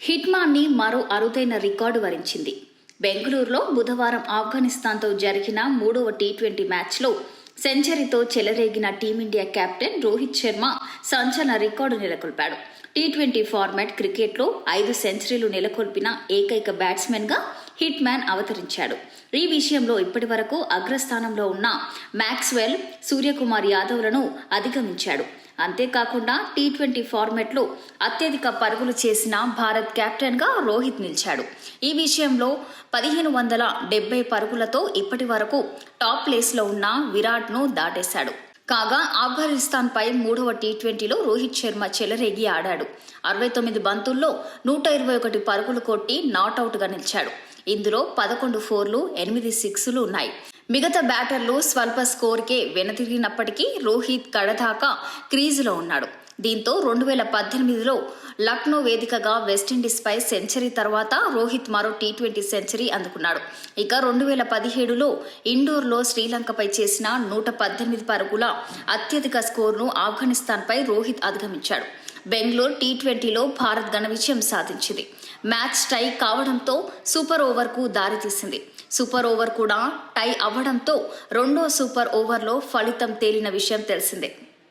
హిట్మాన్ని మరో అరుదైన రికార్డు వరించింది. బెంగళూరులో బుధవారం ఆఫ్ఘనిస్తాన్తో జరిగిన 3వ టీ20 మ్యాచ్లో సెంచరీతో చెలరేగిన టీమిండియా కెప్టెన్ రోహిత్ శర్మ సంచలన రికార్డు నెలకొల్పాడు. టీ20 ఫార్మాట్ క్రికెట్లో 5 సెంచరీలు నెలకొల్పిన ఏకైక బ్యాట్స్మెన్గా హిట్ మ్యాన్ అవతరించాడు. ఈ విషయంలో ఇప్పటి వరకు అగ్రస్థానంలో ఉన్న మ్యాక్స్వెల్, సూర్యకుమార్ యాదవ్లను అధిగమించాడు. అంతేకాకుండా టీ20 ఫార్మాట్లో అత్యధిక పరుగులు చేసిన భారత్ కెప్టెన్గా రోహిత్ నిలిచాడు. ఈ విషయంలో 1570 పరుగులతో ఇప్పటి వరకు టాప్ ప్లేస్లో ఉన్న విరాట్ను దాటేశాడు. కాగా ఆఫ్ఘనిస్తాన్పై 3వ టీ20లో రోహిత్ శర్మ చెలరేగి ఆడాడు. 69 బంతుల్లో 121 పరుగులు కొట్టి నాటౌట్గా నిలిచాడు. ఇందులో 11 ఫోర్లు, 8 సిక్స్లు ఉన్నాయి. మిగతా బ్యాటర్లు స్వల్ప స్కోర్కే వెనుతిరిగినప్పటికీ రోహిత్ కడదాకా క్రీజులో ఉన్నాడు. దీంతో 2018లో లక్నో వేదికగా వెస్టిండీస్పై సెంచరీ తర్వాత రోహిత్ మరో టీ20 సెంచరీ అందుకున్నాడు. ఇక 2017లో ఇండోర్లో శ్రీలంకపై చేసిన 118 పరుగుల అత్యధిక స్కోర్ను ఆఫ్ఘనిస్తాన్పై రోహిత్ అధిగమించాడు. బెంగళూరు టీ20లో భారత్ ఘన విజయం సాధించింది. మ్యాచ్ టై కావడంతో సూపర్ ఓవర్కు దారితీసింది. సూపర్ ఓవర్ కూడా టై అవ్వడంతో రెండో సూపర్ ఓవర్లో ఫలితం తేలిన విషయం తెలిసిందే.